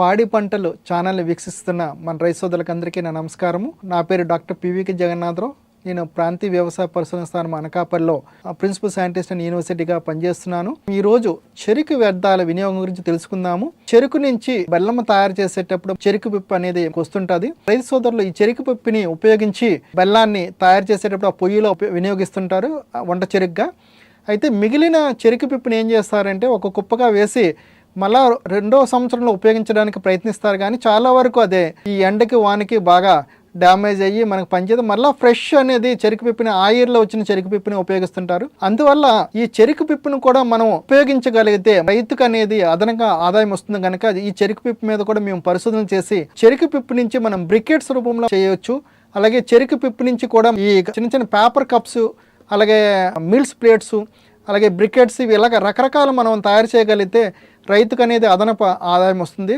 పాడి పంటలు ఛానల్ని వీక్షిస్తున్న మన రైతు సోదరులందరికీ నా నమస్కారము. నా పేరు డాక్టర్ పివికే జగన్నాథరావు. నేను ప్రాంతీయ వ్యవసాయ పరిశోధన స్థానం అనకాపల్లిలో ప్రిన్సిపల్ సైంటిస్ట్ అండ్ యూనివర్సిటీగా పనిచేస్తున్నాను. ఈరోజు చెరుకు వ్యర్థాల వినియోగం గురించి తెలుసుకుందాము. చెరుకు నుంచి బెల్లం తయారు చేసేటప్పుడు చెరుకు పిప్పు అనేది వస్తుంటుంది. రైతు సోదరులు ఈ చెరుకు పిప్పిని ఉపయోగించి బెల్లాన్ని తయారు చేసేటప్పుడు ఆ పొయ్యిలో వినియోగిస్తుంటారు వంట చెరుకుగా. అయితే మిగిలిన చెరుకు పిప్పుని ఏం చేస్తారంటే ఒక కుప్పగా వేసి మళ్ళా 2వ సంవత్సరంలో ఉపయోగించడానికి ప్రయత్నిస్తారు. కానీ చాలా వరకు అదే ఈ ఎండకి వానికి బాగా డ్యామేజ్ అయ్యి మనకు పనిచేయదు. మళ్ళీ ఫ్రెష్ అనేది చెరుకు పిప్పిని ఆయిర్లో వచ్చిన చెరుకు పిప్పిని ఉపయోగిస్తుంటారు. అందువల్ల ఈ చెరుకు పిప్పును కూడా మనం ఉపయోగించగలిగితే రైతుకు అనేది అదనంగా ఆదాయం వస్తుంది కనుక ఈ చెరుకు పిప్పు మీద కూడా మేము పరిశోధన చేసి చెరుకు పిప్పు నుంచి మనం బ్రికెట్స్ రూపంలో చేయవచ్చు. అలాగే చెరుకు పిప్పు నుంచి కూడా ఈ చిన్న చిన్న పేపర్ కప్స్, అలాగే మిల్స్ ప్లేట్స్, అలాగే బ్రికెట్స్, ఇవి ఇలాగ రకరకాలు మనం తయారు చేయగలిగితే రైతుకు అనేది అదనపు ఆదాయం వస్తుంది.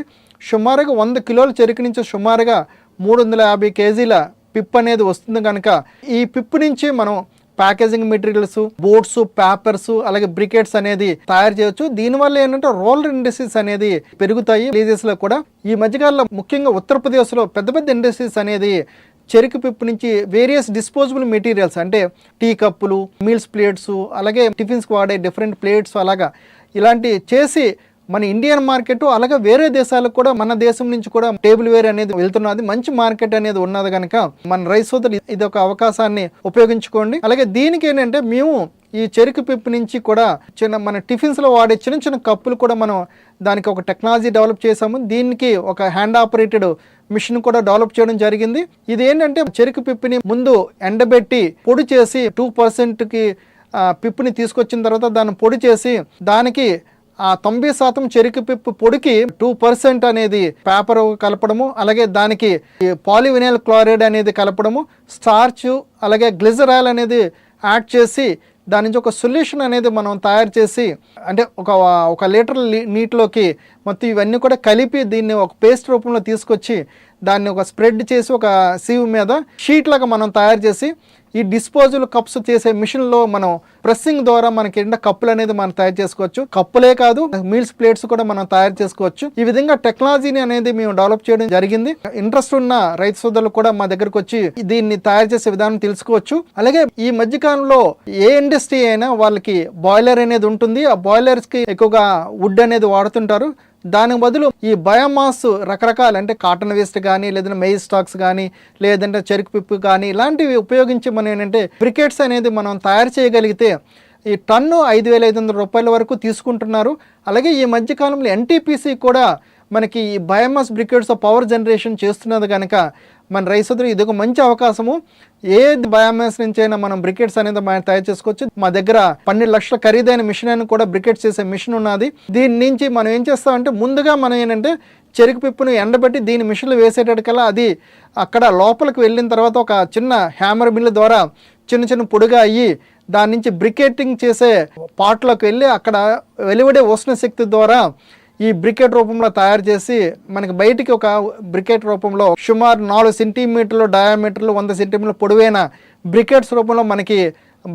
సుమారుగా 100 కిలోల చెరుకు నుంచి సుమారుగా 350 కేజీల పిప్ అనేది వస్తుంది కనుక ఈ పిప్పు నుంచి మనం ప్యాకేజింగ్ మెటీరియల్స్, బోర్డ్స్, పేపర్స్, అలాగే బ్రికెట్స్ అనేది తయారు చేయొచ్చు. దీనివల్ల ఏంటంటే రోలర్ ఇండస్ట్రీస్ అనేది పెరుగుతాయి. విలేజెస్లో కూడా ఈ మధ్యకాలంలో ముఖ్యంగా ఉత్తరప్రదేశ్లో పెద్ద పెద్ద ఇండస్ట్రీస్ అనేది చెరుకు పిప్పు నుంచి వేరియస్ డిస్పోజబుల్ మెటీరియల్స్ అంటే టీ కప్పులు, మీల్స్ ప్లేట్స్, అలాగే టిఫిన్స్కి వాడే డిఫరెంట్ ప్లేట్స్, అలాగా ఇలాంటి చేసి మన ఇండియన్ మార్కెట్ అలాగే వేరే దేశాలకు కూడా మన దేశం నుంచి కూడా టేబుల్ వేర్ అనేది వెళ్తున్నది. మంచి మార్కెట్ అనేది ఉన్నది కనుక మన రైతు సోదరులు ఇది ఒక అవకాశాన్ని ఉపయోగించుకోండి. అలాగే దీనికి ఏంటంటే మేము ఈ చెరుకు పిప్పు నుంచి కూడా మన టిఫిన్స్లో వాడే చిన్న చిన్న కప్పులు కూడా మనం దానికి ఒక టెక్నాలజీ డెవలప్ చేసాము. దీనికి ఒక హ్యాండ్ ఆపరేటెడ్ మిషన్ కూడా డెవలప్ చేయడం జరిగింది. ఇది ఏంటంటే చెరుకు పిప్పిని ముందు ఎండబెట్టి పొడి చేసి 2%కి పిప్పుని తీసుకొచ్చిన తర్వాత దాన్ని పొడి చేసి దానికి ఆ 90% చెరుకు పిప్పు పొడికి 2% అనేది పేపర్ కలపడము, అలాగే దానికి పాలివినైల్ క్లోరైడ్ అనేది కలపడము, స్టార్చ్, అలాగే గ్లిజరాల్ అనేది యాడ్ చేసి దాని నుంచి ఒక సొల్యూషన్ అనేది మనం తయారు చేసి అంటే ఒక లీటర్ నీటిలోకి మొత్తం ఇవన్నీ కూడా కలిపి దీన్ని ఒక పేస్ట్ రూపంలో తీసుకొచ్చి దాన్ని ఒక స్ప్రెడ్ చేసి ఒక సీవ్ మీద షీట్ లాగా మనం తయారు చేసి ఈ డిస్పోజబుల్ కప్స్ చేసే మిషన్లో మనం ప్రెస్సింగ్ ద్వారా మనకి కప్పులు అనేది మనం తయారు చేసుకోవచ్చు. కప్పులే కాదు, మీల్స్ ప్లేట్స్ కూడా మనం తయారు చేసుకోవచ్చు. ఈ విధంగా టెక్నాలజీని అనేది మేము డెవలప్ చేయడం జరిగింది. ఇంట్రెస్ట్ ఉన్న రైతు సోదరులు కూడా మా దగ్గరకు వచ్చి దీన్ని తయారు చేసే విధానం తెలుసుకోవచ్చు. అలాగే ఈ మధ్యకాలంలో ఏ ఇండస్ట్రీ అయినా వాళ్ళకి బాయిలర్ అనేది ఉంటుంది. ఆ బాయిలర్స్కి ఎక్కువగా వుడ్ అనేది వాడుతుంటారు. దానికి బదులు ఈ బయోమాస్ రకరకాలు అంటే కాటన్ వేస్ట్ కానీ, లేదంటే మెయిజ్ స్టాక్స్ కానీ, లేదంటే చెరుకు పిప్పు కానీ ఇలాంటివి ఉపయోగించి మనం ఏంటంటే బ్రికెట్స్ అనేది మనం తయారు చేయగలిగితే ఈ టన్ను 5,500 రూపాయల వరకు తీసుకుంటున్నారు. అలాగే ఈ మధ్యకాలంలో ఎన్టీపీసీ కూడా మనకి ఈ బయోమాస్ బ్రికెట్స్ పవర్ జనరేషన్ చేస్తున్నది కనుక మన రైతు సోదరులు ఇది ఒక మంచి అవకాశము. ఏ బయోమాస్ నుంచి అయినా మనం బ్రికెట్స్ అనేది మనం తయారు చేసుకోవచ్చు. మా దగ్గర 12 లక్షల ఖరీదైన మిషన్ అని కూడా బ్రికెట్స్ చేసే మిషన్ ఉన్నది. దీని నుంచి మనం ఏం చేస్తామంటే ముందుగా మనం ఏంటంటే చెరుకు పిప్పును ఎండబెట్టి దీని మిషన్లు వేసేటట్టుకల్లా అది అక్కడ లోపలికి వెళ్ళిన తర్వాత ఒక చిన్న హ్యామర్ మిల్ ద్వారా చిన్న చిన్న పొడిగా అయ్యి దాని నుంచి బ్రికెటింగ్ చేసే పాట్లోకి వెళ్ళి అక్కడ వెలువడే ఉష్ణ శక్తి ద్వారా ఈ బ్రికెట్ రూపంలో తయారు చేసి మనకి బయటికి ఒక బ్రికెట్ రూపంలో సుమారు 4 సెంటీమీటర్లు డయామీటర్లు 100 సెంటీమీటర్లు పొడవైన బ్రికెట్స్ రూపంలో మనకి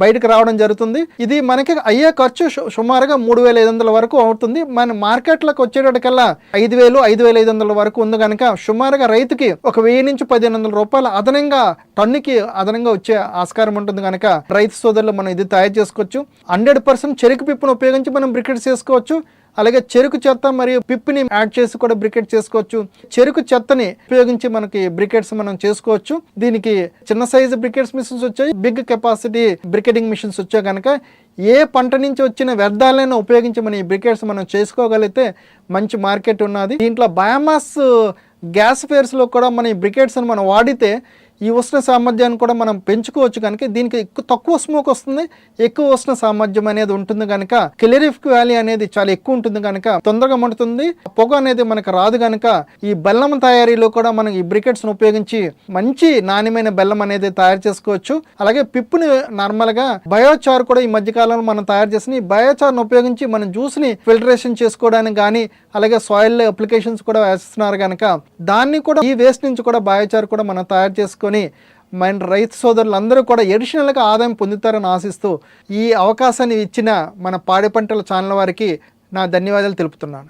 బయటకు రావడం జరుగుతుంది. ఇది మనకి అయ్యే ఖర్చు సుమారుగా 3,500 వరకు అవుతుంది. మన మార్కెట్లోకి వచ్చేటట్టుకల్లా 5,000, 5,500 వరకు ఉంది కనుక సుమారుగా రైతుకి ఒక 1000 నుంచి 1,500 రూపాయలు అదనంగా టన్నుకి అదనంగా వచ్చే ఆస్కారం ఉంటుంది కనుక రైతు సోదరులు మనం ఇది తయారు చేసుకోవచ్చు. 100% చెరుకు పిప్పును ఉపయోగించి మనం బ్రికెట్స్ చేసుకోవచ్చు. అలాగే చెరుకు చెత్త మరియు పిప్పిని యాడ్ చేసి కూడా బ్రికెట్ చేసుకోవచ్చు. చెరుకు చెత్తని ఉపయోగించి మనకి బ్రికెట్స్ మనం చేసుకోవచ్చు. దీనికి చిన్న సైజు బ్రికెట్స్ మిషన్స్ వచ్చాయి, బిగ్ కెపాసిటీ బ్రికెటింగ్ మిషన్స్ వచ్చాయి కనుక ఏ పంట నుంచి వచ్చిన వ్యర్థాలను ఉపయోగించి మన ఈ బ్రికెట్స్ మనం చేసుకోగలిగితే మంచి మార్కెట్ ఉన్నది. దీంట్లో బయోమాస్ గ్యాస్ ఫేర్స్లో కూడా మన ఈ బ్రికెట్స్ని మనం వాడితే ఈ ఉష్ణ సామర్థ్యాన్ని కూడా మనం పెంచుకోవచ్చు కనుక దీనికి తక్కువ స్మోక్ వస్తుంది, ఎక్కువ ఉష్ణ సామర్థ్యం అనేది ఉంటుంది కనుక కెలరిఫిక్ వాల్యూ అనేది చాలా ఎక్కువ ఉంటుంది కనుక తొందరగా మండుతుంది, పొగ అనేది మనకు రాదు కనుక ఈ బెల్లం తయారీలో కూడా మనం ఈ బ్రికెట్స్ను ఉపయోగించి మంచి నాణ్యమైన బెల్లం అనేది తయారు చేసుకోవచ్చు. అలాగే పిప్పుని నార్మల్గా బయోచార్ కూడా ఈ మధ్యకాలంలో మనం తయారు చేసిన ఈ బయోచార్ను ఉపయోగించి మనం జ్యూస్ని ఫిల్టరేషన్ చేసుకోవడానికి కానీ అలాగే సాయిల్ అప్లికేషన్స్ కూడా వేస్తున్నారు కనుక దాన్ని కూడా ఈ వేస్ట్ నుంచి కూడా బయోచార్ కూడా మనం తయారు చేసుకొని మన రైతు సోదరులందరూ కూడా ఎడిషనల్గా ఆదాయం పొందుతారని ఆశిస్తూ ఈ అవకాశాన్ని ఇచ్చిన మన పాడి పంటల ఛానల్ వారికి నా ధన్యవాదాలు తెలుపుతున్నాను.